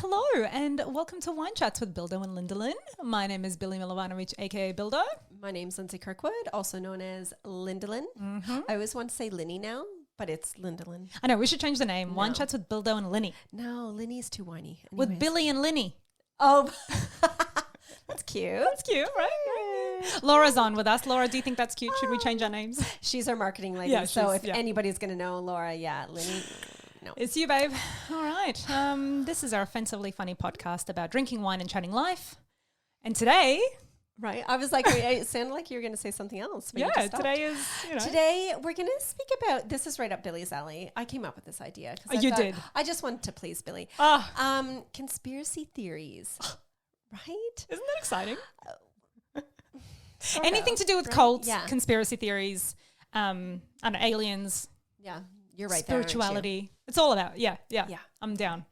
Hello and welcome to Wine Chats with Bildo and Lindalin. My name is Billy Milovanovic, aka Bildo. My name's Lindsay Kirkwood, also known as Lindalin. I always want to say Linny now, but it's Lindalin. I know, we should change the name. Wine Chats with Bildo and Linny. No, Linny's too whiny. With Billy and Linny. Oh, that's cute. That's cute, right? Laura's on with us. Laura, do you think that's cute? Should we change our names? She's our marketing lady. Yeah, so if anybody's going to know Laura, Linny. No. It's you, babe. All right. This is our offensively funny podcast about drinking wine and chatting life. And today... Right. I was like, it sounded like you were going to say something else. Yeah, today is, Today we're going to speak about, this is right up Billy's alley. I came up with this idea. You did. I just wanted to please Billy. Conspiracy theories. Right? Isn't that exciting? Anything to do with cults, conspiracy theories, aliens. Yeah, you're right spirituality. there, it's all about, yeah. I'm down.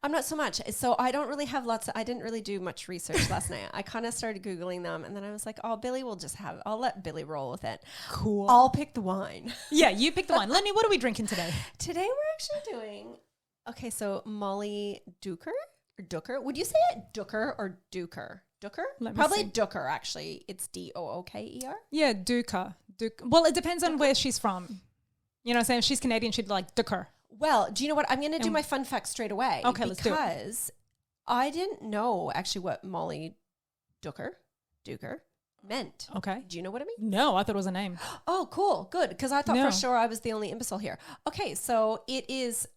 I'm not so much. So I don't really have I didn't really do much research last night. I kind of started Googling them and then I was like, Billy will just I'll let Billy roll with it. Cool. I'll pick the wine. Yeah, you pick the wine. Lenny, what are we drinking today? Today we're actually doing, so Mollydooker or Dooker. Would you say it Dooker or Dooker? Dooker? Probably Dooker, actually. It's Dooker. Yeah, Dooker. Well, it depends on where she's from. You know what I'm saying? If she's Canadian, she'd be like Dooker. Well, do you know what? I'm going to do my fun fact straight away. Okay, let's do it. Because I didn't know actually what Mollydooker meant. Okay. Do you know what it means? No, I thought it was a name. Oh, cool. Good. Because I thought for sure I was the only imbecile here. Okay, so it is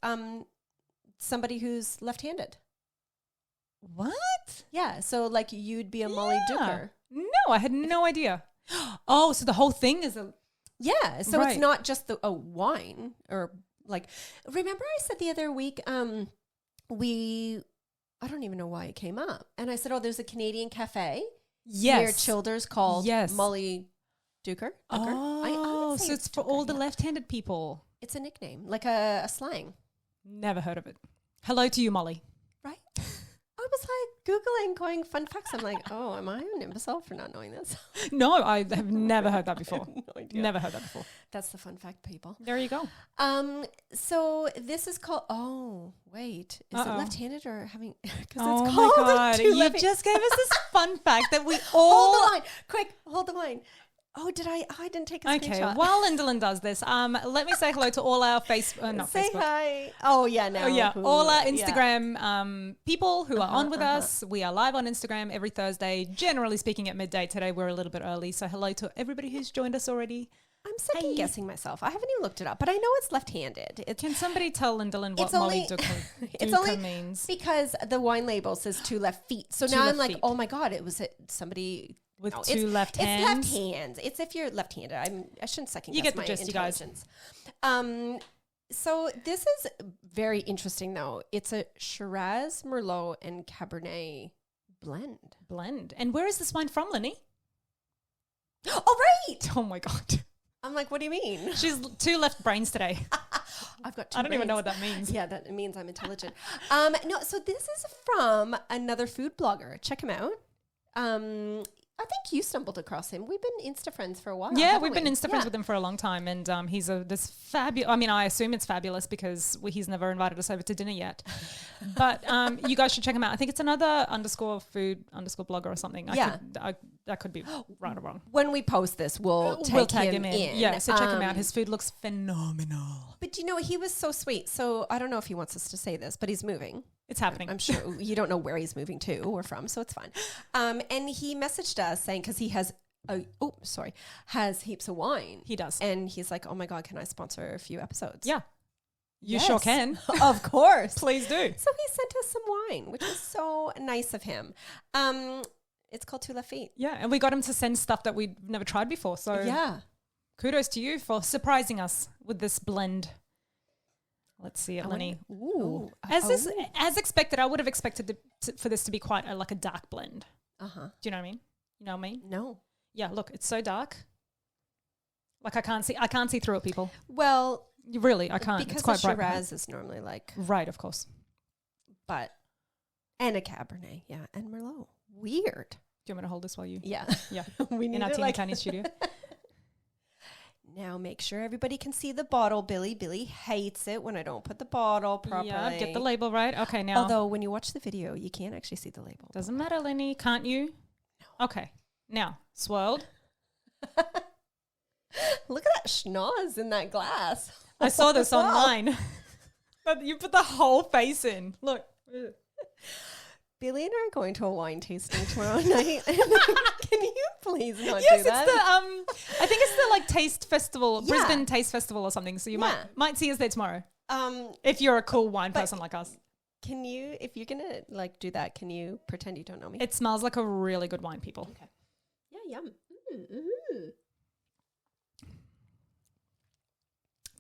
somebody who's left-handed. What? Yeah, so like you'd be a Mollydooker. No, I had no idea. Oh, so the whole thing is a... Yeah, so it's not just a wine or... Like, remember I said the other week, I don't even know why it came up. And I said, there's a Canadian cafe near Childers called Mollydooker. Oh, so it's for all the left-handed people. It's a nickname, like a slang. Never heard of it. Hello to you, Molly. Right? I was like Googling, going fun facts. I'm like, am I an imbecile for not knowing this? No, I have never heard that before. No idea. Never heard that before. That's the fun fact, people. There you go. So this is called, is it left-handed or having, because oh it's called my God. You just gave us this fun fact that we all... Hold the line. Quick, hold the line. Oh, did I? I didn't take a screenshot. Okay, while Lindalin does this, let me say hello to all our Facebook. Say hi. Oh, yeah, no. Oh, yeah, all our Instagram people who are on with us. We are live on Instagram every Thursday, generally speaking at midday. Today we're a little bit early, so hello to everybody who's joined us already. I'm second guessing myself. I haven't even looked it up, but I know it's left-handed. Can somebody tell Lindalin what Mollydooker means? Because the wine label says 2 left feet. So now I'm like, oh my God, it was somebody... With 2 left hands? It's left hands. It's if you're left-handed. I shouldn't second guess my gist, intelligence. So this is very interesting, though. It's a Shiraz, Merlot, and Cabernet blend. And where is this wine from, Lenny? Oh, right. Oh, my God. I'm like, what do you mean? She's 2 left brains today. I've got 2 I don't even know what that means. Yeah, that means I'm intelligent. No, so this is from another food blogger. Check him out. I think you stumbled across him. We've been Insta friends for a while. Yeah, we've been Insta friends with him for a long time. And he's this fabulous, I assume it's fabulous because he's never invited us over to dinner yet. But you guys should check him out. I think it's another _food _blogger or something. That could be right or wrong. When we post this, we'll tag him in. Yeah, so check him out. His food looks phenomenal. But he was so sweet. So I don't know if he wants us to say this, but he's moving. It's happening. I'm sure you don't know where he's moving to or from, so it's fine. And he messaged us saying, because he has heaps of wine. He does. And he's like, oh my God, can I sponsor a few episodes? Yeah. You sure can. Of course. Please do. So he sent us some wine, which was so nice of him. It's called 2 Left Feet. Yeah, and we got him to send stuff that we'd never tried before. So kudos to you for surprising us with this blend. Let's see it, Lenny. Ooh. As expected, I would have expected for this to be quite a dark blend. Uh-huh. Do you know what I mean? You know what I mean? No. Yeah, look, it's so dark. Like I can't see through it, people. Well, really, I can't. Because it's quite a bright. Shiraz is normally like... Right, of course. And a Cabernet, and Merlot. Weird. Do you want me to hold this while you... Yeah. Yeah. We need in our teeny tiny studio. Now make sure everybody can see the bottle, Billy. Billy hates it when I don't put the bottle properly. Yeah, get the label right. Okay, now. Although when you watch the video, you can't actually see the label. Doesn't matter, Lenny. Can't you? No. Okay. Now, swirled. Look at that schnoz in that glass. I saw this online. But you put the whole face in. Look. Billy and I are going to a wine tasting tomorrow night. Can you please not do that? Yes, it's the I think it's the like taste festival, Brisbane Taste Festival or something. So you might see us there tomorrow. If you're a cool wine person like us. Can you, if you're gonna like do that, can you pretend you don't know me? It smells like a really good wine, people. Okay. Yeah, yum.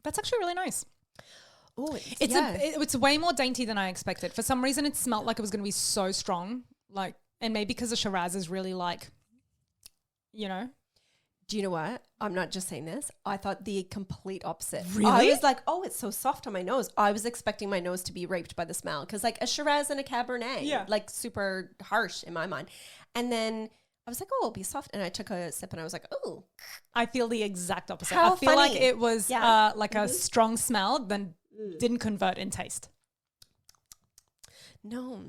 That's actually really nice. Oh, it's way more dainty than I expected. For some reason, it smelled like it was going to be so strong. Like, and maybe because the Shiraz is really like, you know. Do you know what? I'm not just saying this. I thought the complete opposite. Really? I was like, oh, it's so soft on my nose. I was expecting my nose to be raped by the smell because like a Shiraz and a Cabernet, like super harsh in my mind. And then I was like, oh, it'll be soft. And I took a sip and I was like, oh. I feel the exact opposite. How I feel funny. like it was like a strong smell, then didn't convert in taste. No.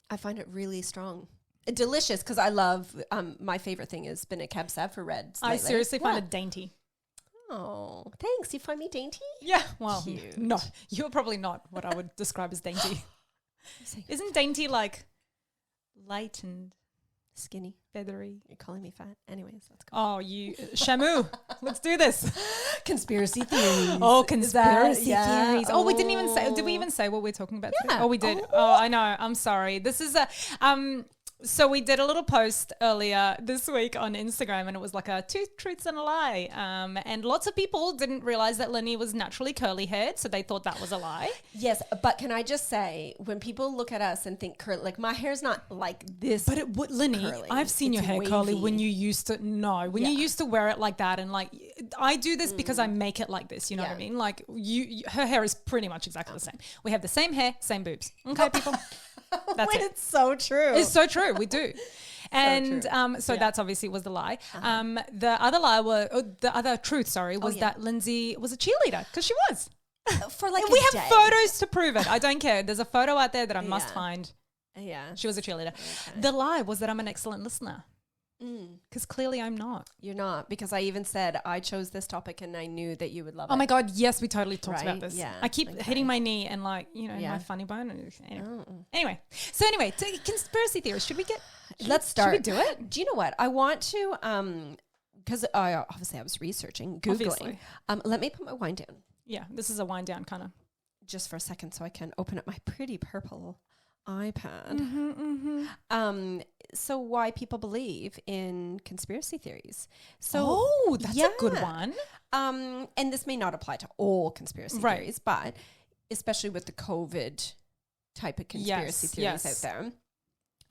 I find it really strong. Delicious because I love, my favorite thing has been a Cab Sav for reds. I seriously find it dainty. Oh, thanks. You find me dainty? Yeah. Well, cute. no, you're probably not what I would describe as dainty. Isn't dainty like light and skinny, feathery? You're calling me fat. Anyways, let's go. Oh, Shamu. Let's do this. Conspiracy theories. Oh, conspiracy theories. Oh, we didn't even say. Did we Oh. even say what we're talking about today? Yeah. Oh, we did. Oh, I know. I'm sorry. This is a so we did a little post earlier this week on Instagram, and it was like a 2 truths and a lie. And lots of people didn't realize that Lenny was naturally curly haired, so they thought that was a lie. Yes, but can I just say, when people look at us and think curly, like my hair's not like this. But it would, Lenny, curly. I've seen It's your hair wavy. curly when you used to, when you used to wear it like that. And like, I do this because I make it like this. You know what I mean? Like her hair is pretty much exactly the same. We have the same hair, same boobs. Okay, people. That's Wait, it. it's so true. It's so true. We do. And true. that's obviously was the lie. The other lie the other truth, was that Lindsay was a cheerleader because she was. For like we a have day. photos to prove it. I don't care. There's a photo out there that I must find. Yeah. She was a cheerleader. Okay. The lie was that I'm an excellent listener. Because clearly I'm not. You're not, because I even said I chose this topic and I knew that you would love it. Oh my God, yes, we totally talked about Right? this. Yeah, I keep okay. hitting my knee and like, my funny bone. Anyway. So conspiracy theories. Should we get... Let's start. Should we do it? Do you know what? I want to, because obviously I was researching, Googling. Obviously. Let me put my wine down. Yeah, this is a wind down kind of. Just for a second so I can open up my pretty purple iPad. So why people believe in conspiracy theories. So that's a good one. And this may not apply to all conspiracy theories, but especially with the COVID type of conspiracy theories out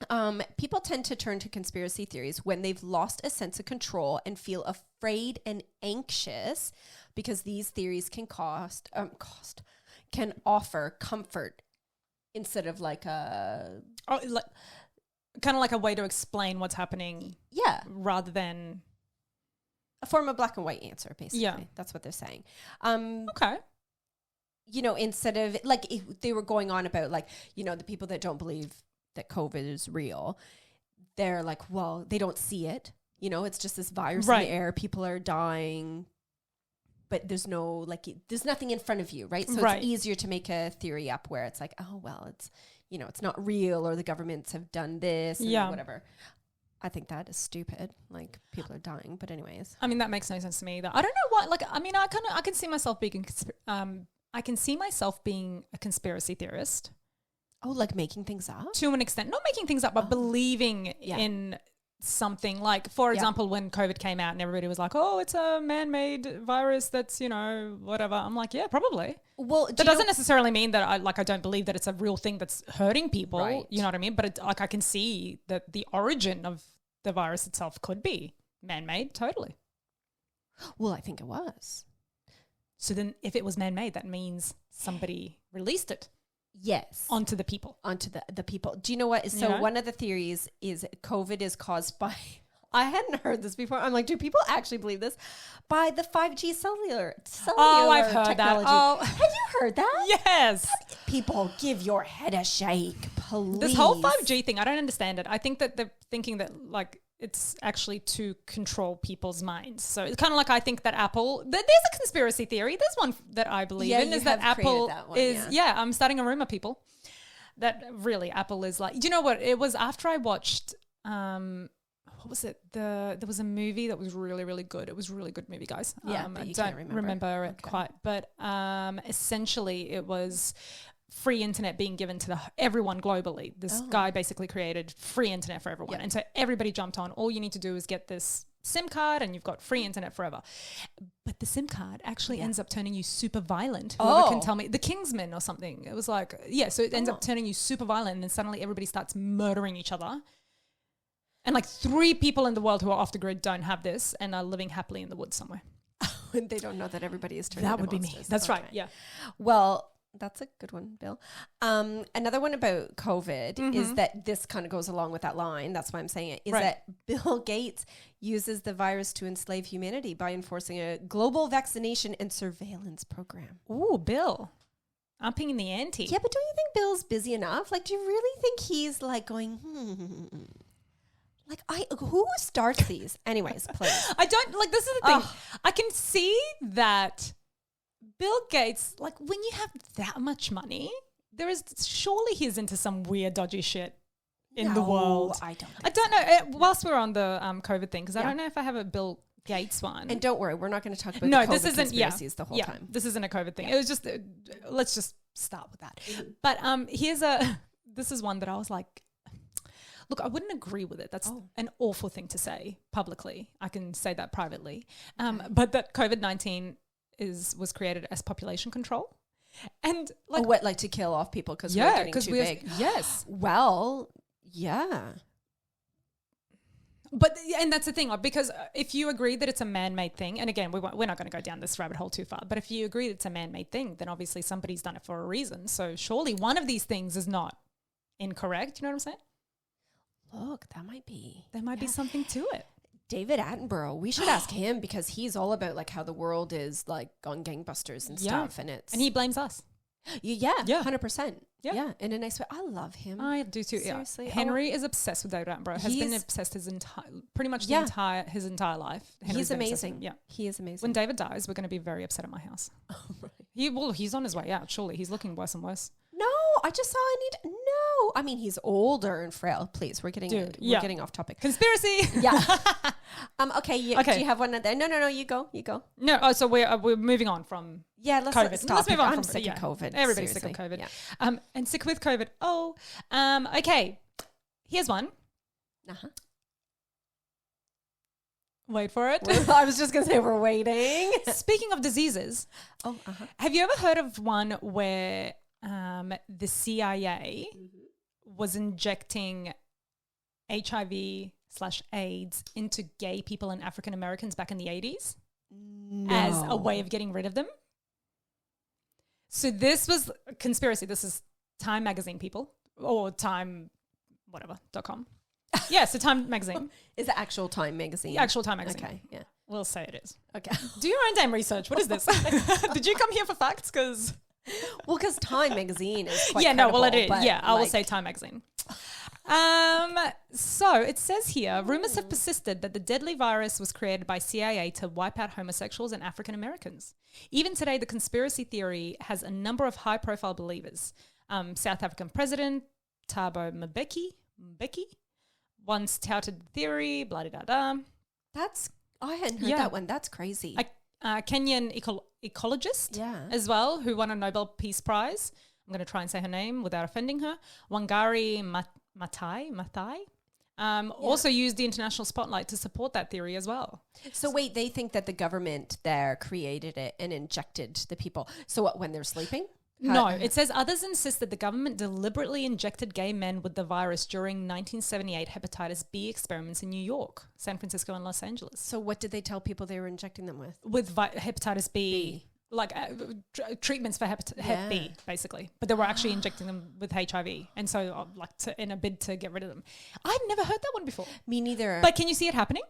there. People tend to turn to conspiracy theories when they've lost a sense of control and feel afraid and anxious because these theories can offer comfort instead of like a... kind of like a way to explain what's happening. Yeah. Rather than... a form of black and white answer, basically. Yeah. That's what they're saying. Okay. Instead of... like, if they were going on about, like, the people that don't believe that COVID is real, they're like, well, they don't see it. It's just this virus in the air. People are dying. But there's no, there's nothing in front of you, right? So it's easier to make a theory up where it's like, oh, well, it's, it's not real, or the governments have done this and whatever. I think that is stupid. Like, people are dying. But anyways. I mean, that makes no sense to me either. I don't know what, I can see myself being, a conspiracy theorist. Oh, like making things up? To an extent. Not making things up, but believing in something. Like, for example, when COVID came out and everybody was like, oh, it's a man-made virus that's, whatever. I'm like, yeah, probably. Well, that doesn't necessarily mean that I don't believe that it's a real thing that's hurting people. Right. You know what I mean? But I can see that the origin of the virus itself could be man-made. Totally. Well, I think it was. So then if it was man-made, that means somebody released it. Yes. Onto the people. Onto the people. Do you know what? So one of the theories is COVID is caused by, I hadn't heard this before. I'm like, do people actually believe this? By the 5G cellular I've heard technology. that. Oh. Have you heard that? Yes. People, give your head a shake, please. This whole 5G thing, I don't understand it. I think that they're thinking that like it's actually to control people's minds. So it's kind of like I think that Apple, there's a conspiracy theory. There's one that I believe in, is that Apple I'm starting a rumor, people, that really Apple is like, you know what? It was after I watched, what was it? There was a movie that was really, really good. It was a really good movie, guys. Yeah, I don't remember it quite, but essentially it was free internet being given to everyone globally. This guy basically created free internet for everyone. And so everybody jumped on. All you need to do is get this SIM card and you've got free internet forever. But the SIM card actually ends up turning you super violent. Whoever can tell me. The Kingsman or something. It was like, so it ends up turning you super violent and then suddenly everybody starts murdering each other. And like 3 people in the world who are off the grid don't have this and are living happily in the woods somewhere. And they don't know that everybody is turning That would be me. That's right. Yeah. Well, that's a good one, Bill. Another one about COVID is that this kind of goes along with that line. That's why I'm saying it. Is that Bill Gates uses the virus to enslave humanity by enforcing a global vaccination and surveillance program. Ooh, Bill. Upping in the ante. Yeah, but don't you think Bill's busy enough? Like, do you really think he's like going, Like, who starts these? Anyways, please. I don't, like, this is the thing. I can see that Bill Gates, like, when you have that much money, surely he's into some weird, dodgy shit in the world. I don't know. Whilst we're on the COVID thing, because I don't know if I have a Bill Gates one. And don't worry, we're not going to talk about the COVID conspiracies the whole time. This isn't a COVID thing. It was just, let's just start with that. But this is one that I was like, look, I wouldn't agree with it. That's an awful thing to say publicly. I can say that privately. But that COVID-19 was created as population control. And like to kill off people because we're getting too big. Yes. Well, yeah. And that's the thing, like, because if you agree that it's a man-made thing, and again, we're not going to go down this rabbit hole too far, but if you agree that it's a man-made thing, then obviously somebody's done it for a reason. So surely one of these things is not incorrect. You know what I'm saying? Look, there might be something to it. David Attenborough, we should ask him because he's all about like how the world is like on gangbusters and stuff, and he blames us. 100%. Yeah, in a nice way. I love him. I do too. Seriously, Henry is obsessed with David Attenborough. Has been obsessed his entire life. He's amazing. Yeah, he is amazing. When David dies, we're going to be very upset at my house. He's on his way out. Surely he's looking worse and worse. No, I just saw no. I mean, he's older and frail. Please, we're getting off topic. Conspiracy. Yeah. Okay. Do you have one there? No. You go. No. Oh, so we're moving on from let's COVID. Stop. Let's move on I'm from sick of COVID. Everybody's Seriously. sick of COVID. Yeah. And sick with COVID. Okay. Here's one. Wait for it. I was just gonna say we're waiting. Speaking of diseases, have you ever heard of one where the CIA was injecting HIV/AIDS into gay people and African Americans back in the 80s as a way of getting rid of them? So this was a conspiracy. This is Time Magazine, people, or Time whatever.com. Yeah, so Time Magazine. Is it actual Time Magazine? The actual Time Magazine. Okay, yeah. We'll say it is. Okay. Do your own damn research. What is this? Did you come here for facts? Because Time Magazine is quite credible, it is. Yeah, I will say Time Magazine. So it says here, rumors have persisted that the deadly virus was created by CIA to wipe out homosexuals and African Americans. Even today, the conspiracy theory has a number of high-profile believers. South African President Thabo Mbeki once touted the theory, blah-da-da-da. I hadn't heard that one. That's crazy. A Kenyan ecologist as well, who won a Nobel Peace Prize. I'm going to try and say her name without offending her. Wangari Maathai. Also used the international spotlight to support that theory as well. So wait, they think that the government there created it and injected the people. So what, when they're sleeping? No, it says others insist that the government deliberately injected gay men with the virus during 1978 hepatitis B experiments in New York, San Francisco, and Los Angeles. So what did they tell people they were injecting them with? With hepatitis B. treatments for Hep B, basically. But they were actually injecting them with HIV. And so in a bid to get rid of them. I'd never heard that one before. Me neither. But can you see it happening?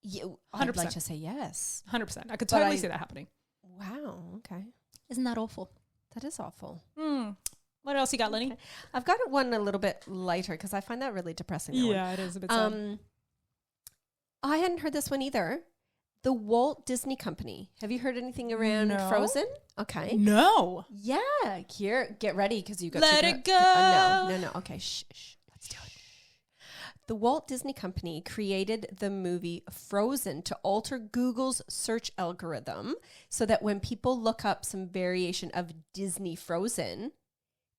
Yeah, 100%. I'd like to say yes. 100%. I could totally see that happening. Wow. Okay. Isn't that awful? That is awful. What else you got, Lenny? Okay. I've got one a little bit lighter because I find that really depressing. It is a bit sad. I hadn't heard this one either. The Walt Disney Company. Have you heard anything around Frozen? Okay. No. Yeah. Here, get ready because you got Let to it go. No. Okay. Shh. Let's do it. The Walt Disney Company created the movie Frozen to alter Google's search algorithm so that when people look up some variation of Disney Frozen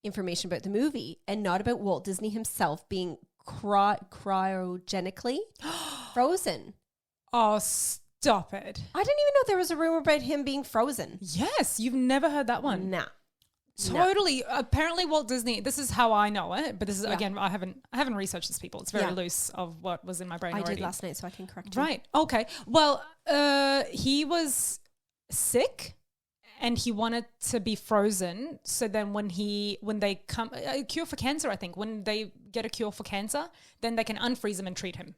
information about the movie and not about Walt Disney himself being cryogenically frozen. Oh, stop it. I didn't even know there was a rumor about him being frozen. Yes, you've never heard that one. Nah. Totally. Apparently Walt Disney, this is how I know it, but this is again, I haven't researched this, people. It's very loose of what was in my brain already. I did last night, so I can correct you. Right. Okay. Well, he was sick and he wanted to be frozen. So then when they come, a cure for cancer, I think, when they get a cure for cancer, then they can unfreeze him and treat him.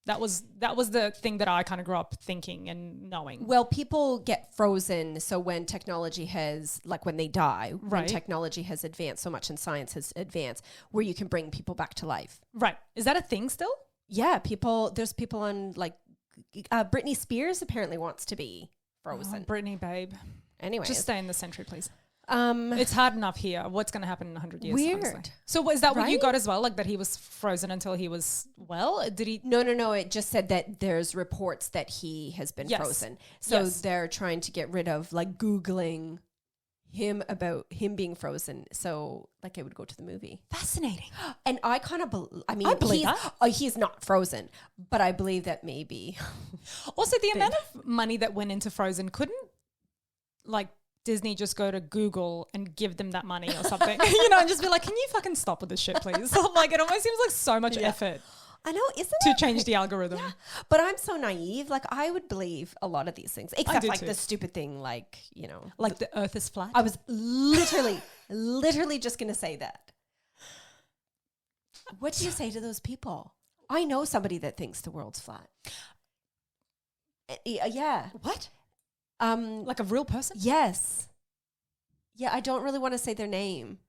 That was the thing that I kind of grew up thinking and knowing. Well, people get frozen. So when technology has, like when they die, when technology has advanced so much and science has advanced, where you can bring people back to life. Right. Is that a thing still? Yeah. There's people on like, Britney Spears apparently wants to be frozen. Oh, Britney, babe. Anyway. Just stay in the century, please. It's hard enough here. What's going to happen in 100 years? Weird. Honestly. So is that what you got as well? Like that he was frozen until he was well? Did he? No. It just said that there's reports that he has been frozen. So they're trying to get rid of like Googling him about him being frozen. So like it would go to the movie. Fascinating. And I kind of, I believe that. He's not frozen, but I believe that maybe. Also the amount of money that went into Frozen, couldn't like Disney just go to Google and give them that money or something, and just be like, can you fucking stop with this shit, please? Like, it almost seems like so much effort. I know, isn't to it? change the algorithm. Yeah. But I'm so naive. Like, I would believe a lot of these things, except like too. the stupid thing, like, Like the earth is flat. I was literally just going to say that. What do you say to those people? I know somebody that thinks the world's flat. Yeah. What? Like a real person? Yes. Yeah, I don't really want to say their name,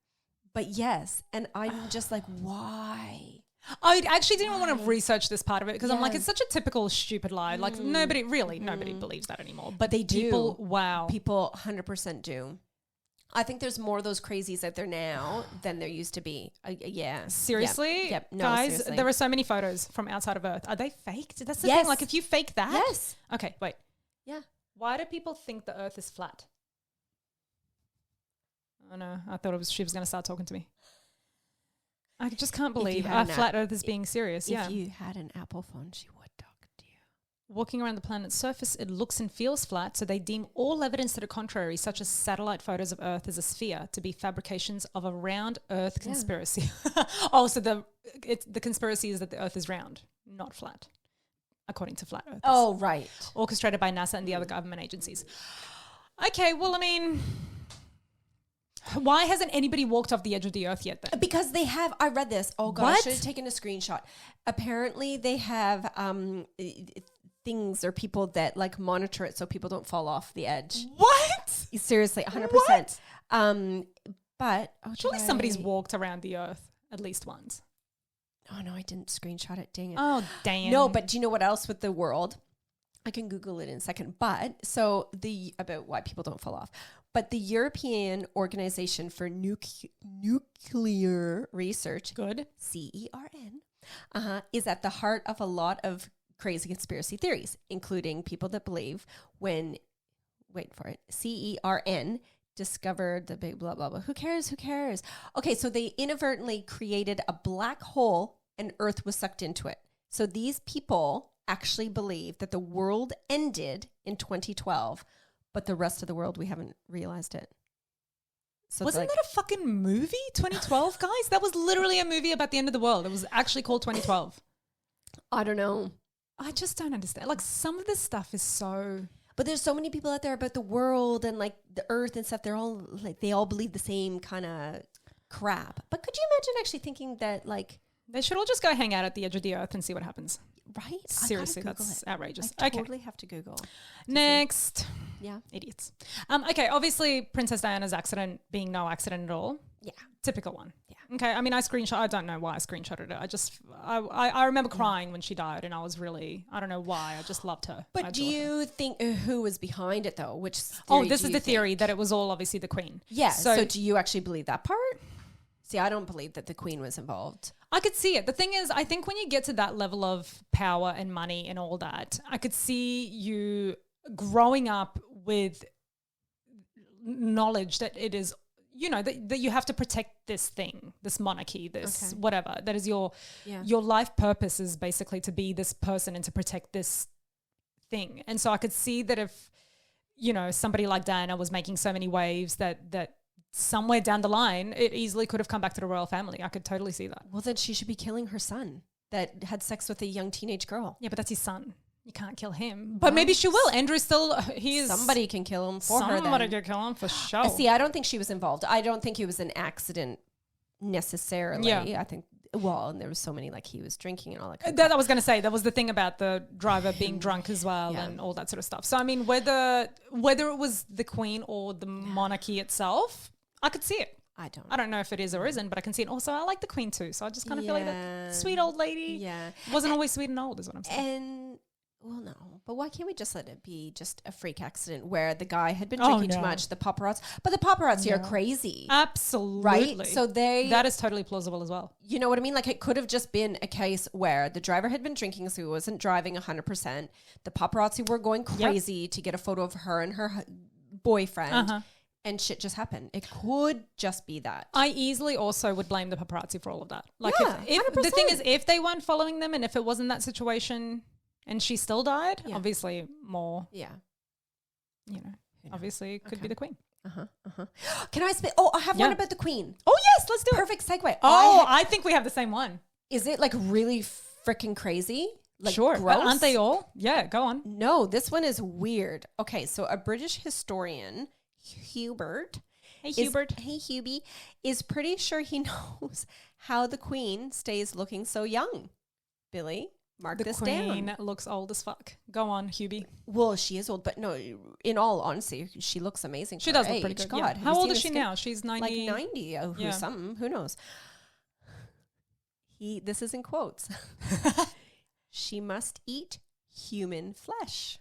but yes. And I'm just like, why? I actually didn't want to research this part of it because I'm like, it's such a typical stupid lie. Like nobody believes that anymore. But they do. People 100% do. I think there's more of those crazies out there now than there used to be. Yeah. Seriously? Yep. No, guys, seriously. there are so many photos from outside of Earth. Are they faked? That's the thing. Like if you fake that. Yes. Okay, wait. Yeah. Why do people think the Earth is flat? Oh no, I thought she was going to start talking to me. I just can't believe our flat Earth is being serious. If you had an Apple phone, she would talk to you. Walking around the planet's surface, it looks and feels flat, so they deem all evidence to the contrary, such as satellite photos of Earth as a sphere, to be fabrications of a round Earth conspiracy. So the conspiracy is that the Earth is round, not flat, according to flat Earthers. Oh, right. Orchestrated by NASA and the other government agencies. Okay, well, I mean, why hasn't anybody walked off the edge of the Earth yet then? Because they have, I read this. Oh God, What? I should have taken a screenshot. Apparently they have things or people that like monitor it so people don't fall off the edge. What? Seriously, 100%. What? But Surely somebody's walked around the Earth at least once. Oh no, I didn't screenshot it. Dang it. Oh, damn. No, but do you know what else with the world? I can Google it in a second. But so about why people don't fall off. But the European Organization for Nuclear Research, Good. CERN, is at the heart of a lot of crazy conspiracy theories, including people that believe CERN discovered the big blah, blah, blah. Who cares? Okay, so they inadvertently created a black hole and Earth was sucked into it. So these people actually believe that the world ended in 2012, but the rest of the world, we haven't realized it. So Wasn't that a fucking movie, 2012, guys? That was literally a movie about the end of the world. It was actually called 2012. I don't know. I just don't understand. Like some of this stuff is so... But there's so many people out there about the world and like the earth and stuff. They're all like, they all believe the same kind of crap. But could you imagine actually thinking that like, They should all just go hang out at the edge of the earth and see what happens. right? Seriously, that's outrageous. I Okay. totally have to Google. Next. Yeah. Idiots. Okay, obviously Princess Diana's accident being no accident at all. Yeah. Typical one. Yeah. Okay, I mean, I don't know why I screenshotted it. I remember crying when she died, and I was really, I don't know why, I just loved her. But do you think who was behind it though? Which This is the theory that it was all obviously the Queen. Yeah. So do you actually believe that part? See, I don't believe that the Queen was involved. I could see it. The thing is, I think when you get to that level of power and money and all that, I could see you growing up with knowledge that it is, you know, that you have to protect this thing, this monarchy, this whatever. That is your life purpose is basically to be this person and to protect this thing. And so I could see that if, you know, somebody like Diana was making so many waves that somewhere down the line, it easily could have come back to the royal family. I could totally see that. Well, then she should be killing her son that had sex with a young teenage girl. Yeah, but that's his son. You can't kill him. But maybe she will. Andrew's still, he is. Somebody can kill him for her then. Somebody can kill him for sure. See, I don't think she was involved. I don't think it was an accident necessarily. Yeah. I think, well, and there was so many, like he was drinking and all that kind of That I was going to say, that was the thing about the driver being drunk as well Yeah. and all that sort of stuff. So, I mean, whether it was the Queen or the monarchy itself, I could see it. I don't. I don't know if it is or isn't, but I can see it. Also, I like the Queen too. So I just kind of feel like that sweet old lady Yeah. wasn't always sweet and old is what I'm saying. And, well, no. But why can't we just let it be just a freak accident where the guy had been drinking too much, the paparazzi. But the paparazzi are crazy. Absolutely. Right? So that is totally plausible as well. You know what I mean? Like it could have just been a case where the driver had been drinking, so he wasn't driving 100%. The paparazzi were going crazy to get a photo of her and her boyfriend. And shit just happened. It could just be that. I easily also would blame the paparazzi for all of that. Like Yeah, if the 100%. thing is, if they weren't following them and if it wasn't that situation and she still died, obviously more, Yeah. you know, obviously it could be the Queen. Can I speak? Oh, I have one about the Queen. Oh, yes, let's do it. Perfect segue. Oh, I think we have the same one. Is it like really freaking crazy? Like sure. gross? But aren't they all? Yeah, go on. No, this one is weird. Okay, so a British historian, Hubert. Hey, Hubert. Hey, Hubie, is pretty sure he knows how the Queen stays looking so young. Billy, mark this down. The Queen looks old as fuck. Go on, Hubie. Well, she is old, but no, in all honesty, she looks amazing. She for does her look pretty age. good. God, Yeah. How old is she now? She's 90. Like 90. Oh, Yeah. something. Who knows? This is in quotes. She must eat human flesh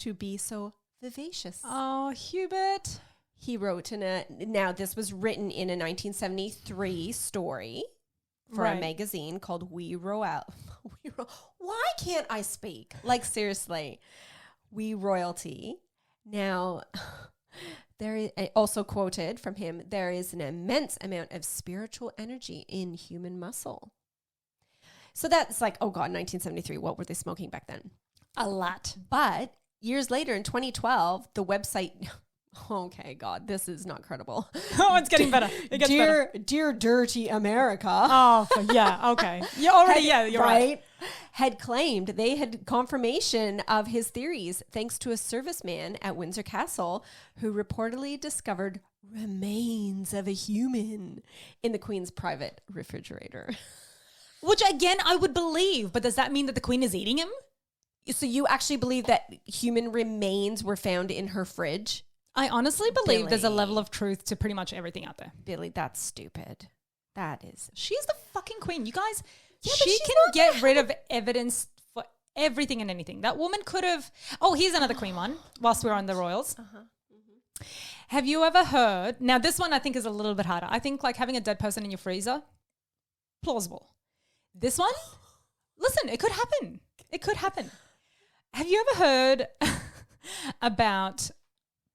to be so vivacious. Oh, Hubert. He wrote now this was written in a 1973 story for a magazine called We Royal. Why can't I speak? Like seriously, We Royalty. Now, there is also quoted from him, there is an immense amount of spiritual energy in human muscle. So that's like, oh God, 1973. What were they smoking back then? A lot. But years later in 2012, the website... Okay, God, this is not credible. Oh, it's getting better. It gets better. Dear Dirty America. Oh, yeah, okay. You're already, you're right. Had claimed they had confirmation of his theories thanks to a serviceman at Windsor Castle who reportedly discovered remains of a human in the Queen's private refrigerator. Which, again, I would believe, but does that mean that the Queen is eating him? So you actually believe that human remains were found in her fridge? I honestly believe there's a Billy. level of truth to pretty much everything out there. Billy, that's stupid. That is. She's the fucking Queen. You guys, Yeah, but she she's can not get rid of evidence for everything and anything. That woman could have... Oh, here's another Queen one whilst we're on the royals. Have you ever heard... Now, this one I think is a little bit harder. I think like having a dead person in your freezer, plausible. This one, listen, it could happen. It could happen. Have you ever heard about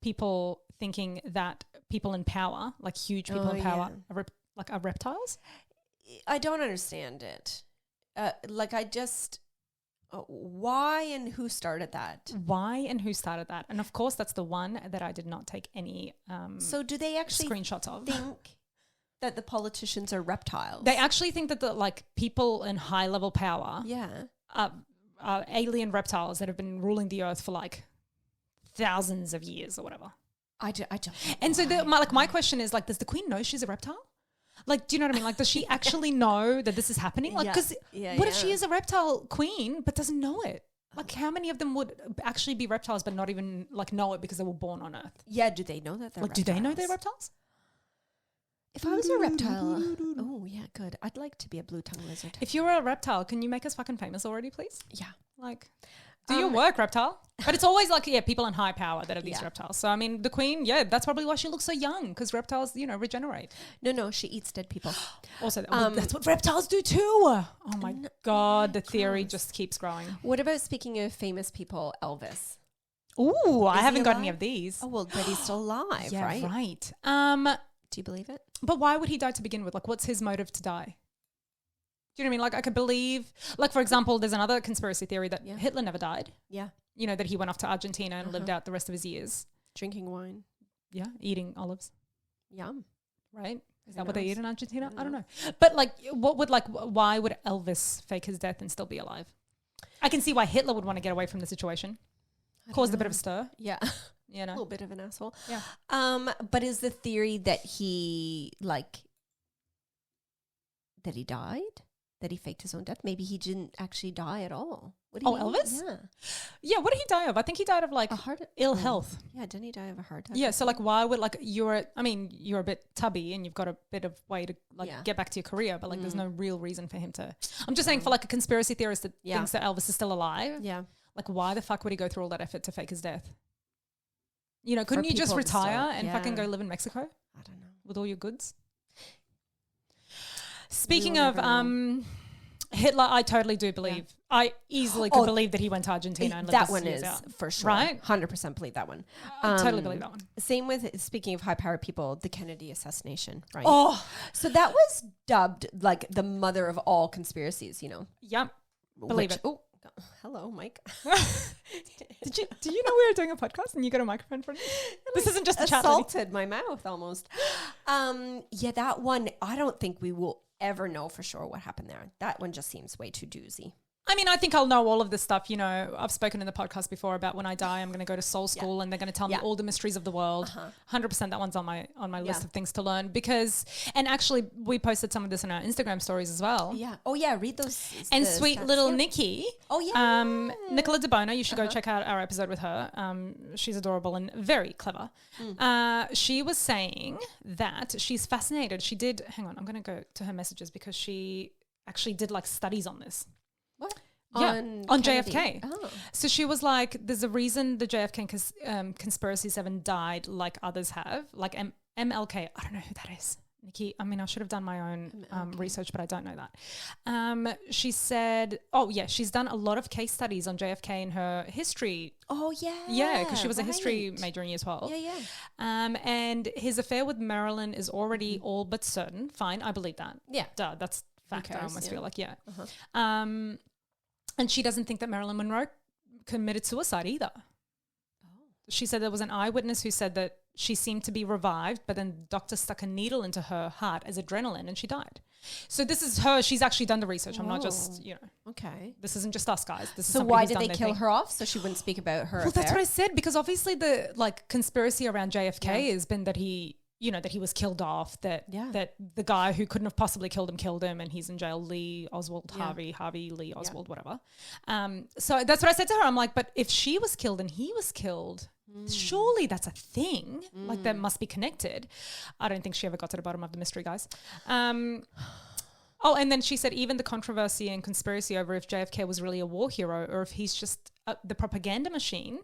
people thinking that people in power, like huge people in power, are reptiles? I don't understand it. Why and who started that? Why and who started that? And of course, that's the one that I did not take any So do they actually screenshots of. think that the politicians are reptiles? They actually think that the like people in high level power Yeah. are alien reptiles that have been ruling the earth for like thousands of years or whatever. I don't. And so my question is, like, does the queen know she's a reptile? Like, do you know what I mean? Like, does she actually know that this is happening? Like, because what if she is a reptile queen but doesn't know it? Like, how many of them would actually be reptiles but not even, like, know it because they were born on Earth? Yeah, do they know that they're reptiles? Do they know they're reptiles? If I was a reptile, oh, yeah, good. I'd like to be a blue-tongue lizard. If you're a reptile, can you make us fucking famous already, please? Yeah. Like, do your work, reptile. But it's always like, people in high power that are these reptiles. So, I mean, the queen, that's probably why she looks so young, because reptiles, regenerate. No, she eats dead people. Also, that's what reptiles do too. Oh, my God. The theory just keeps growing. What about, speaking of famous people, Elvis? Ooh, I haven't got any of these. Oh, well, but he's still alive, yeah, right? Right. Do you believe it? But why would he die to begin with? Like, what's his motive to die? Do you know what I mean? Like, I could believe, like, for example, there's another conspiracy theory that Hitler never died. Yeah. That he went off to Argentina and lived out the rest of his years. Drinking wine. Yeah. Eating olives. Yum. Right? Is that what they eat in Argentina? I don't know. But, like, why would Elvis fake his death and still be alive? I can see why Hitler would want to get away from the situation. Caused a bit of a stir. Yeah. A little bit of an asshole. Yeah. But is the theory that he, like, that he died? That he faked his own death? Maybe he didn't actually die at all. What do you mean? Elvis? Yeah. Yeah, what did he die of? I think he died of, like, ill health. Yeah, didn't he die of a heart attack? Yeah, so, like, why would, like, you're a bit tubby and you've got a bit of way to, like, get back to your career, but, like, there's no real reason for him to. I'm just saying, for, like, a conspiracy theorist that thinks that Elvis is still alive. Yeah. Like, why the fuck would he go through all that effort to fake his death? Couldn't you just retire and fucking go live in Mexico? I don't know. With all your goods? Speaking of Hitler, I totally do believe. Yeah. I easily could believe that he went to Argentina and lived that one is out. For sure. Right? 100% believe that one. I totally believe that one. Same with, speaking of high-powered people, the Kennedy assassination, right? Oh. So that was dubbed, like, the mother of all conspiracies, Yep. Believe it. Oh, hello, Mike. Do you know we were doing a podcast and you got a microphone for me? This isn't just a chat. Assaulted my mouth almost. That one, I don't think we will ever know for sure what happened there. That one just seems way too doozy. I mean, I think I'll know all of this stuff. I've spoken in the podcast before about when I die, I'm going to go to soul school and they're going to tell me all the mysteries of the world. 100% that one's on my list of things to learn and actually we posted some of this in our Instagram stories as well. Yeah. Oh yeah, read those. And sweet little Nikki. Oh yeah. Nicola DeBona, you should go check out our episode with her. She's adorable and very clever. She was saying that she's fascinated. She did, hang on, I'm going to go to her messages because she actually did like studies on this. What? Yeah, on JFK. Oh. So she was like, there's a reason the JFK conspiracies haven't died like others have. Like MLK, I don't know who that is. Nikki, I mean, I should have done my own research, but I don't know that. She said, she's done a lot of case studies on JFK in her history. Oh, yeah. Yeah, because she was a history major in year 12. Yeah. And his affair with Marilyn is already all but certain. Fine, I believe that. Yeah. Duh, that's fact. I almost feel like, and she doesn't think that Marilyn Monroe committed suicide either. Oh. She said there was an eyewitness who said that she seemed to be revived, but then the doctor stuck a needle into her heart as adrenaline and she died. So this is her. She's actually done the research. I'm not just, Okay. This isn't just us guys. This is so why did they kill her off? So she wouldn't speak about her affair? That's what I said, because obviously the conspiracy around JFK has been that he was killed off, that the guy who couldn't have possibly killed him and he's in jail, Lee Oswald, Harvey Lee Oswald, whatever. So that's what I said to her. I'm like, but if she was killed and he was killed, surely that's a thing. Like that must be connected. I don't think she ever got to the bottom of the mystery, guys. And then she said even the controversy and conspiracy over if JFK was really a war hero or if he's just the propaganda machine,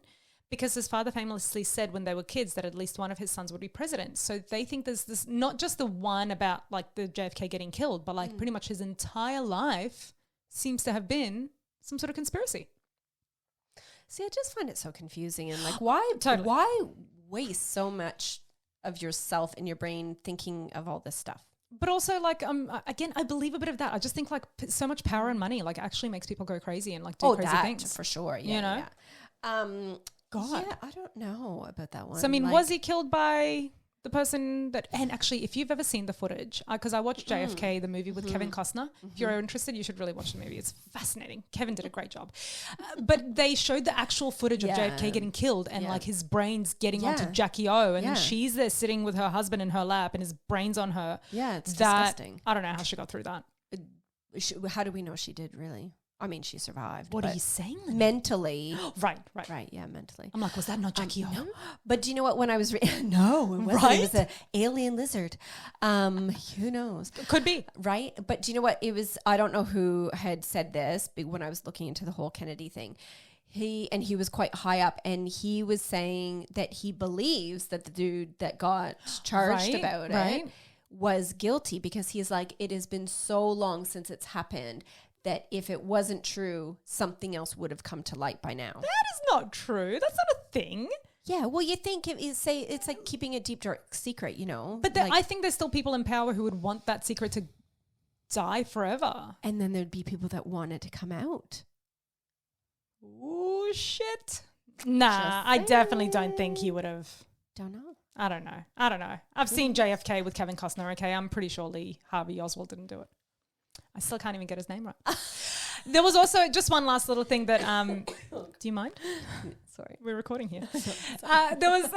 because his father famously said when they were kids that at least one of his sons would be president. So they think there's this, not just the one about like the JFK getting killed, but like pretty much his entire life seems to have been some sort of conspiracy. See, I just find it so confusing and like why waste so much of yourself in your brain thinking of all this stuff? But also like, again, I believe a bit of that. I just think like so much power and money like actually makes people go crazy and like do crazy things. For sure. Yeah, Yeah. God. Yeah, I don't know about that one. So, I mean, was he killed by The person that, and actually, if you've ever seen the footage, because I watched JFK, the movie with Kevin Costner. If you're interested, you should really watch the movie. It's fascinating. Kevin did a great job. But they showed the actual footage of JFK getting killed and like his brains getting onto Jackie O, and she's there sitting with her husband in her lap and his brains on her. Yeah, it's disgusting. I don't know how she got through that. How do we know she did really? I mean, she survived. What are you saying? Mentally. Right. Yeah, mentally. I'm like, was that not Jackie O? No. But do you know what? When I was no, it wasn't. Right? It was an alien lizard. Who knows? Could be. Right. But do you know what? It was. I don't know who had said this, but when I was looking into the whole Kennedy thing, he was quite high up, and he was saying that he believes that the dude that got charged about it was guilty, because he's like, it has been so long since it's happened that if it wasn't true, something else would have come to light by now. That is not true. That's not a thing. Yeah, well, you think it's like keeping a deep, dark secret, you know? But I think there's still people in power who would want that secret to die forever. And then there'd be people that want it to come out. Oh, shit. Nah, I definitely don't think he would have. Don't know. I don't know. I've seen JFK with Kevin Costner, okay? I'm pretty sure Lee Harvey Oswald didn't do it. I still can't even get his name right. There was also just one last little thing that, do you mind? Sorry. We're recording here. There was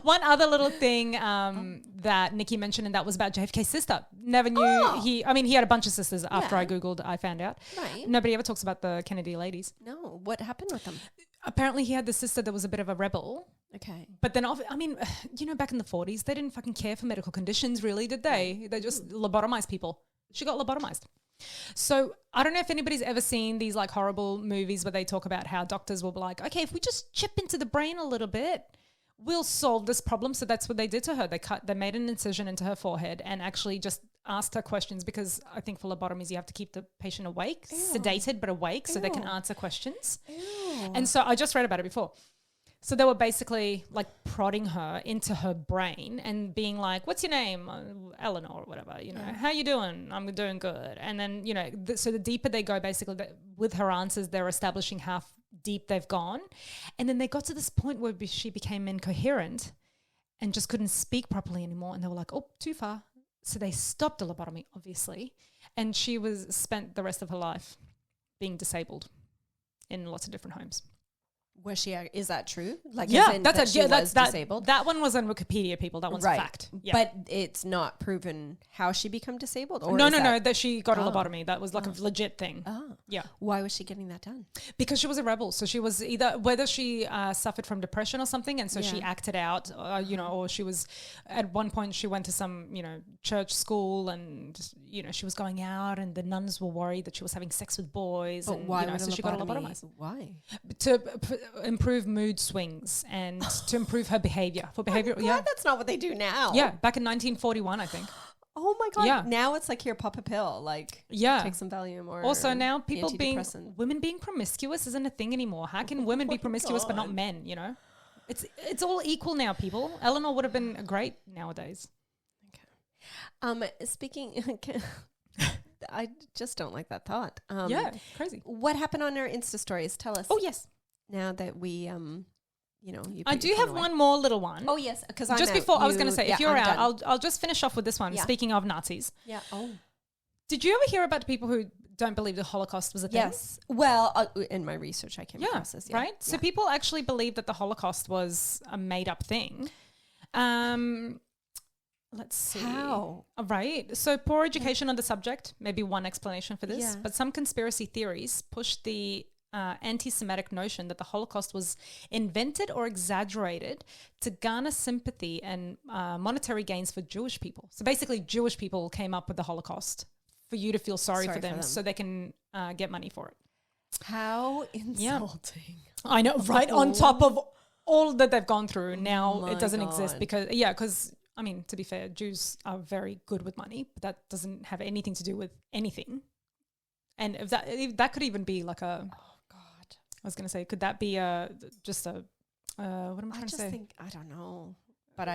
one other little thing that Nikki mentioned, and that was about JFK Sister. Never knew he had a bunch of sisters after I Googled, I found out. Right. Nobody ever talks about the Kennedy ladies. No. What happened with them? Apparently he had the sister that was a bit of a rebel. Okay. But then, back in the 40s, they didn't fucking care for medical conditions, really, did they? They just lobotomized people. She got lobotomized. So I don't know if anybody's ever seen these like horrible movies where they talk about how doctors will be like, okay, if we just chip into the brain a little bit, we'll solve this problem. So that's what they did to her. They made an incision into her forehead and actually just asked her questions, because I think for lobotomies, you have to keep the patient awake, sedated, but awake, so they can answer questions. And so I just read about it before. So they were basically like prodding her into her brain and being like, what's your name? Eleanor or whatever, how you doing? I'm doing good. And then, so the deeper they go, basically with her answers, they're establishing how deep they've gone. And then they got to this point where she became incoherent and just couldn't speak properly anymore. And they were like, oh, too far. So they stopped the lobotomy, obviously. And she spent the rest of her life being disabled in lots of different homes. Was she? Is that true? Like, that's disabled. That one was on Wikipedia, people. That one's fact. Yeah. But it's not proven how she became disabled. Or no, that she got a lobotomy. That was like a legit thing. Oh, yeah. Why was she getting that done? Because she was a rebel. So she was either whether she suffered from depression or something, and so she acted out. Or she was at one point she went to some church school, and she was going out, and the nuns were worried that she was having sex with boys. But and, why? So she got lobotomized. Why? To improve mood swings and to improve her behavior. For behavior, that's not what they do now. Yeah, back in 1941, I think. Oh my God. Yeah. Now it's like, here, pop a pill. Like, take some Valium or also now women being promiscuous isn't a thing anymore. How can women be promiscuous but not men, It's all equal now, people. Eleanor would have been great nowadays. Okay. Speaking... I just don't like that thought. Crazy. What happened on our Insta stories? Tell us. Oh, yes. Now that we, I do have one more little one. Oh, yes, because I was going to say, if you're out, I'll just finish off with this one. Yeah. Speaking of Nazis. Yeah. Oh. Did you ever hear about the people who don't believe the Holocaust was a thing? Yes. Well, in my research, I came across this. Yeah. Right? So people actually believe that the Holocaust was a made-up thing. Let's see. How? Right. So poor education on the subject, maybe one explanation for this. Yeah. But some conspiracy theories push the anti-Semitic notion that the Holocaust was invented or exaggerated to garner sympathy and monetary gains for Jewish people. So basically Jewish people came up with the Holocaust for you to feel sorry for them so they can get money for it. How insulting. Yeah. I know, right? On top of all that they've gone through, now it doesn't exist because to be fair, Jews are very good with money, but that doesn't have anything to do with anything. And if that could even be like a... I was going to say, could that be just a, what am I trying to say? I don't know. But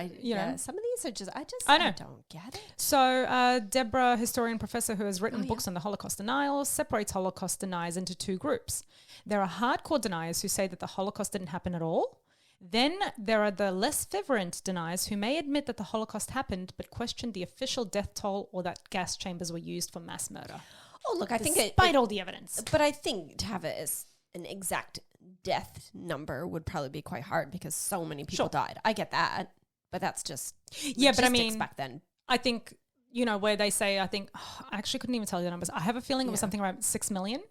some of these are just, I don't get it. So Deborah, historian professor who has written books on the Holocaust denial, separates Holocaust deniers into two groups. There are hardcore deniers who say that the Holocaust didn't happen at all, Then there are the less fervent deniers who may admit that the Holocaust happened but question the official death toll or that gas chambers were used for mass murder. Oh, look, I think despite all the evidence. But I think to have it as an exact death number would probably be quite hard because so many people died. I get that, but that's just but I mean, back then. I think, you know, where they say, I actually couldn't even tell you the numbers. I have a feeling it was something around 6 million.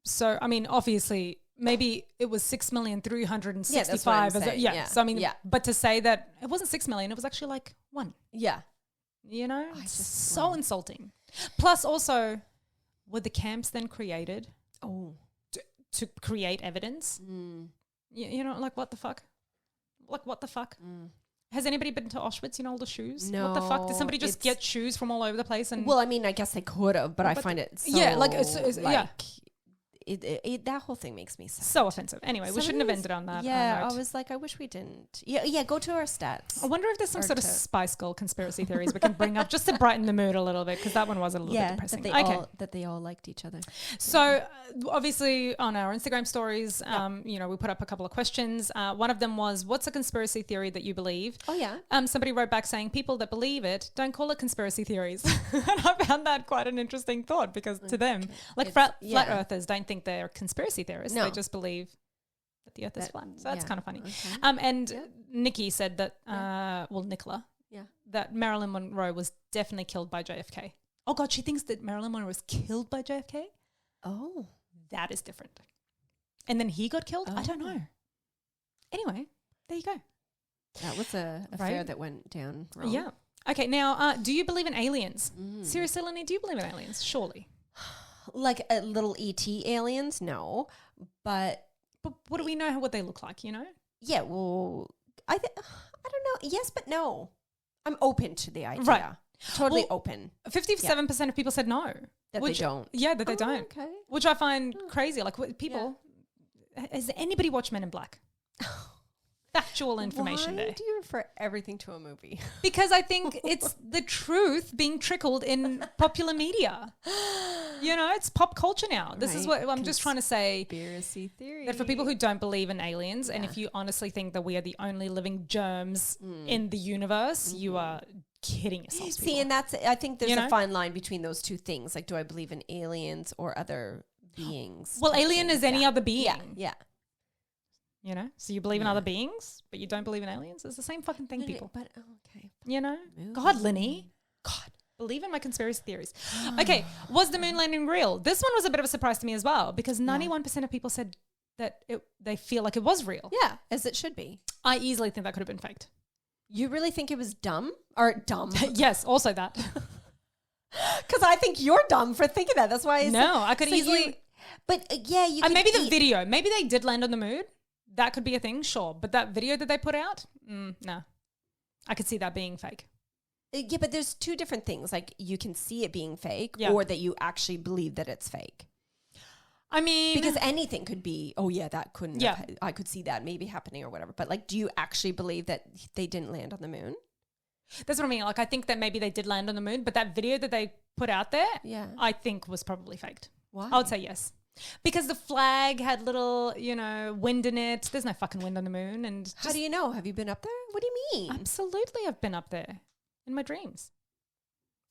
So, I mean, obviously, maybe it was 6,365,000. Yeah. So, I mean, but to say that it wasn't 6 million, it was actually like 1. Yeah. You know, it's just so insulting. Plus, also, were the camps then created to create evidence? You know, like, what the fuck? Like, what the fuck? Has anybody been to Auschwitz, you know, all the shoes? No. What the fuck? Did somebody just get shoes from all over the place? And well, I mean, I guess they could have, but I find it so, that whole thing makes me sad. So offensive. Anyway, we shouldn't have ended on that. Yeah, I was like, I wish we didn't. Yeah, go to our stats. I wonder if there's some sort of Spice Girl conspiracy theories we can bring up just to brighten the mood a little bit, because that one was a little bit depressing. That they all liked each other. So obviously on our Instagram stories, you know, we put up a couple of questions. One of them was, what's a conspiracy theory that you believe? Oh, yeah. Somebody wrote back saying, people that believe it don't call it conspiracy theories. And I found that quite an interesting thought, because to them, like flat earthers don't think they're conspiracy theorists. No. They just believe that the earth is flat. So that's kind of funny. Okay. And Nikki said that, Nicola, that Marilyn Monroe was definitely killed by JFK. Oh, God, she thinks that Marilyn Monroe was killed by JFK? Oh. That is different. And then he got killed? I don't know. Anyway, there you go. That was a affair that went down wrong. Yeah. Okay, now, do you believe in aliens? Seriously, Lenny, do you believe in aliens? Surely. Like little ET aliens? No. But what do we know what they look like, you know? Yeah, well, I don't know. Yes, but no. I'm open to the idea. Right. Totally open. 57% of people said no. That they don't. Yeah, that they don't. Okay. Which I find crazy. Like, people, has anybody watched Men in Black? Factual information there. Why do you refer everything to a movie? Because I think it's the truth being trickled in popular media. You know, it's pop culture now. This is what I'm just trying to say. Conspiracy theory. That for people who don't believe in aliens, and if you honestly think that we are the only living germs in the universe, you are kidding yourselves. See, and I think there's a fine line between those two things. Like, do I believe in aliens or other beings? Well, alien is any other being. Yeah. You know, so you believe in other beings, but you don't believe in aliens. It's the same fucking thing, people. But okay, you know, God, Linny, God, believe in my conspiracy theories. Okay, was the moon landing real? This one was a bit of a surprise to me as well, because 91% of people said that they feel like it was real. Yeah, as it should be. I easily think that could have been faked. You really think it was dumb or dumb? Yes, also that. Because I think you're dumb for thinking that. That's why. I could easily. But you. Maybe the video. Maybe they did land on the moon. That could be a thing, sure. But that video that they put out, no. I could see that being fake. Yeah, but there's two different things. Like, you can see it being fake or that you actually believe that it's fake. I mean... Because anything could be, that couldn't I could see that maybe happening or whatever. But, like, do you actually believe that they didn't land on the moon? That's what I mean. Like, I think that maybe they did land on the moon, but that video that they put out there, I think was probably faked. Why? I would say yes. Because the flag had little, wind in it. There's no fucking wind on the moon. And how do you know? Have you been up there? What do you mean? Absolutely, I've been up there in my dreams.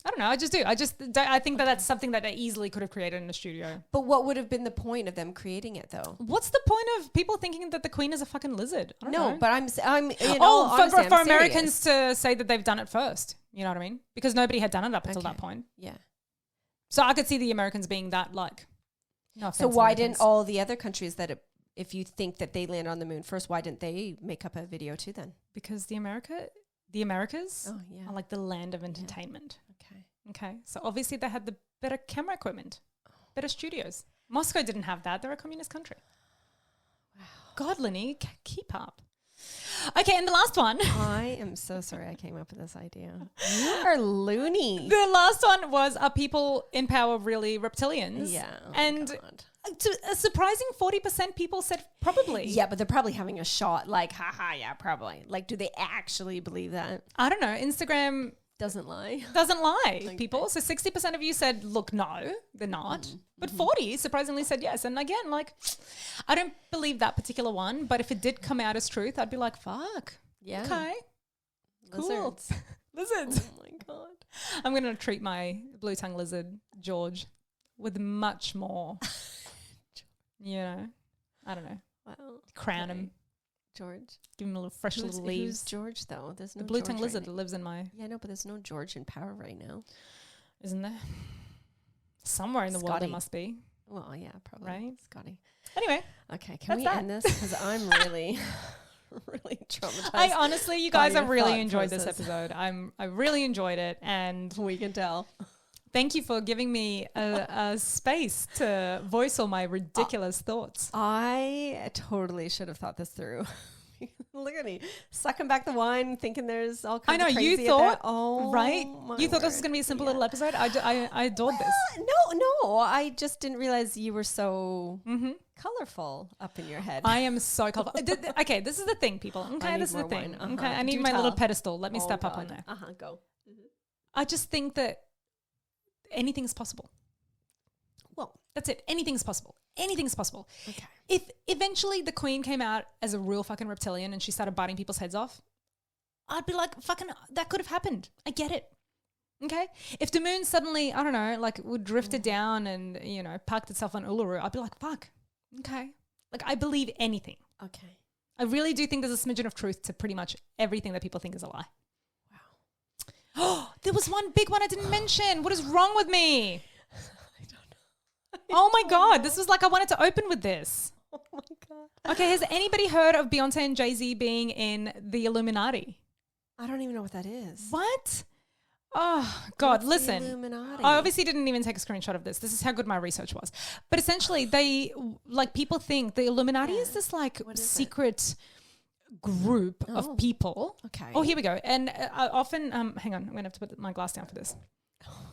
I don't know. I just do. I think that that's something that they easily could have created in a studio. But what would have been the point of them creating it, though? What's the point of people thinking that the Queen is a fucking lizard? I don't know. But I'm for Americans to say that they've done it first. You know what I mean? Because nobody had done it up until that point. Yeah. So I could see the Americans being that like. No offense, so why Americans. didn't all the other countries if you think that they land on the moon first, why didn't they make up a video too then? Because the Americas are like the land of entertainment. Okay. So obviously they had the better camera equipment, better studios. Moscow didn't have that. They're a communist country. Wow. God, Lenny, keep up. Okay, and the last one. I am so sorry I came up with this idea. You are loony. The last one was, are people in power really reptilians? Yeah. To a surprising 40% people said probably. Yeah, but they're probably having a shot like, haha, yeah, probably. Like, do they actually believe that? I don't know. Instagram Doesn't lie. Doesn't lie, Okay. people. So 60% of you said, look, no, they're not. But 40 surprisingly said yes. And again, like, I don't believe that particular one. But if it did come out as truth, I'd be like, fuck. Yeah. Okay. Cool. Lizards. Lizards. Oh my God. I'm going to treat my blue tongue lizard, George, with much more, I don't know, Wow. crown Okay. him, George. give him a little fresh little Who's leaves. George though? There's no The blue George tongue right lizard now. lives in my, Yeah, no, but there's no George in power right now. isn't there? Somewhere in the world Scotty. there must be, Well, yeah, probably. right? Scotty. Anyway, Okay, can That's we that. end this? Because I'm really, really traumatized. I honestly, you by guys, your have really thought enjoyed this process. episode. I really enjoyed it, and we can tell. thank you for giving me a space to voice all my ridiculous thoughts. I totally should have thought this through. Look at me, sucking back the wine, thinking there's all kinds I know, of you crazy thought, oh, right? my You thought this was word. going to be a simple Yeah. little episode. I adored this. No, I just didn't realize you were so Mm-hmm. colorful up in your head. I am so colorful. Okay, this is the thing, people. Okay, need this is the more thing. wine. Okay, I need Do my little tell. pedestal. Let me Oh, step up on God. there. Go. I just think that anything's possible. Well, That's it. Anything's possible. Anything's possible. okay. If eventually the queen came out as a real fucking reptilian and she started biting people's heads off, I'd be like, fucking, that could have happened. I get it. Okay? If the moon suddenly, I don't know, like would drifted down and, parked itself on Uluru, I'd be like, fuck. Okay. Like, I believe anything. Okay. I really do think there's a smidgen of truth to pretty much everything that people think is a lie. Wow. Oh, there was one big one I didn't mention. What is wrong with me? I don't know. Oh my God. This was like I wanted to open with this. Oh my God. Okay, has anybody heard of Beyonce and Jay-Z being in the Illuminati? I don't even know what that is. What? Oh, God, What's the listen. Illuminati? I obviously didn't even take a screenshot of this. This is how good my research was. But essentially, people think the Illuminati is this like What is it? secret group Oh. of people. Okay. Oh, here we go. And often, hang on, I'm going to have to put my glass down for this.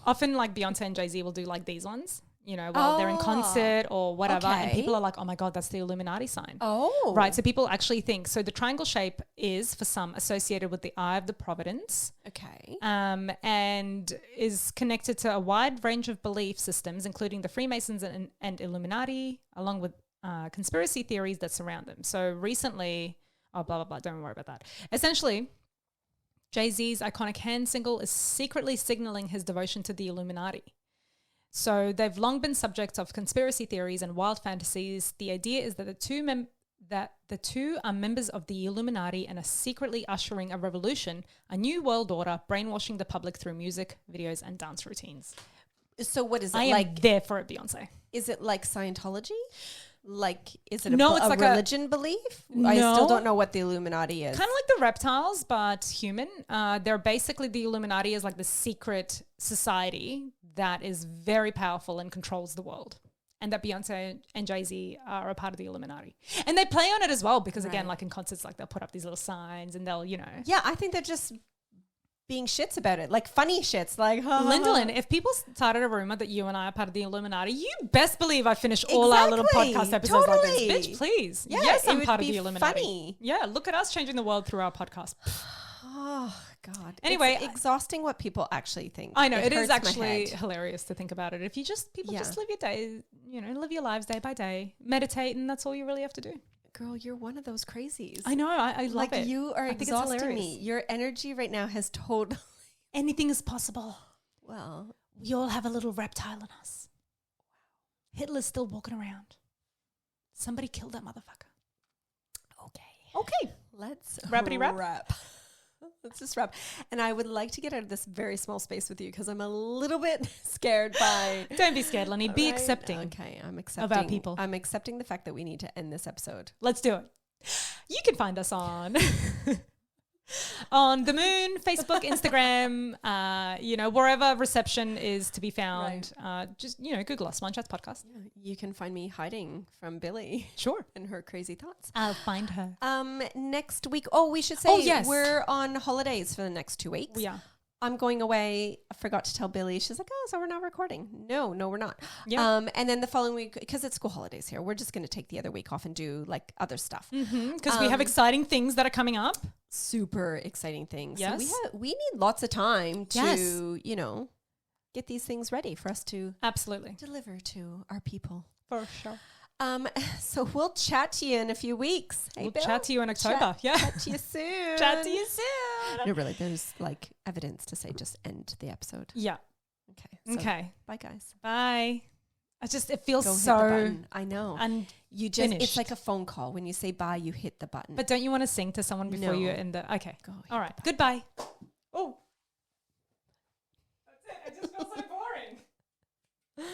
Often like Beyonce and Jay-Z will do like these ones, while they're in concert or whatever. And Okay. people are like, oh my God, that's the Illuminati sign. Oh. Right. So people actually think, so the triangle shape is for some associated with the Eye of the Providence. Okay. And is connected to a wide range of belief systems, including the Freemasons and Illuminati, along with conspiracy theories that surround them. So recently, blah, blah, blah, don't worry about that. Essentially, Jay-Z's iconic hand single is secretly signaling his devotion to the Illuminati. So they've long been subjects of conspiracy theories and wild fantasies. The idea is that the two are members of the Illuminati and are secretly ushering a revolution, a new world order, brainwashing the public through music, videos, and dance routines. So what is it I am like? there for it, Beyonce. Is it like Scientology? Like, is it No, a it's like a- religion belief? I still No. don't know what the Illuminati is. Kind of like the reptiles, but human. They're basically, the Illuminati is like the secret society that is very powerful and controls the world. And that Beyonce and Jay-Z are a part of the Illuminati. And they play on it as well because, again, Right. like in concerts, like they'll put up these little signs and they'll, Yeah, I think they're just being shits about it. Like funny shits. Like, Lindalin, if people started a rumor that you and I are part of the Illuminati, you best believe I finish all our little Exactly, podcast episodes like totally. this. Bitch, please. Yeah, yes, it I'm would part of be the Illuminati. funny. Yeah, look at us changing the world through our podcast. Oh, God. Anyway, it's exhausting what people actually think. I know, it is hurts my actually head. hilarious to think about it. If you people Yeah. just live your day, live your lives day by day, meditate, and that's all you really have to do. Girl, you're one of those crazies. I know, I love like it. you are I think it's exhausting hilarious. me. Your energy right now has totally. Anything is possible. Well, We all have a little reptile in us. Hitler's still walking around. Somebody killed that motherfucker. Okay. let's Rappity rap? Let's just wrap. And I would like to get out of this very small space with you because I'm a little bit scared by. Don't be scared, Lenny. Be Right? accepting. Okay, I'm accepting our people. I'm accepting the fact that we need to end this episode. Let's do it. You can find us on on the moon, Facebook, Instagram, wherever reception is to be found. Just Google us, One Chats Podcast. Yeah, you can find me hiding from Billy Sure. and her crazy thoughts. I'll find her. Next week. Oh, we should say yes. we're on holidays for the next 2 weeks. We are. I'm going away. I forgot to tell Billy. She's like, oh, so we're not recording. No, we're not. Yeah. And then the following week, because it's school holidays here, we're just going to take the other week off and do like other stuff. Because we have exciting things that are coming up. Super exciting things. Yes. So we need lots of time to, Yes. you know, get these things ready for us to Absolutely. deliver to our people. For sure. So we'll chat to you in a few weeks. Hey, We'll Bill? chat to you in October. Chat to you soon. Chat to you soon. No, really, there's like evidence to say just end the episode. Yeah. Okay. So Okay. Bye, guys. Bye. It feels Go so. hit the button. I know. And You just, finished. it's like a phone call. When you say bye, you hit the button. but don't you want to sing to someone before you No. end the? Okay. Go hit All right. the button. Goodbye. Oh. That's it. It just feels so boring.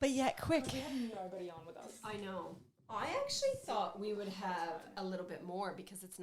But yet, quick. We have nobody on with us. I know. I actually thought we would have a little bit more because it's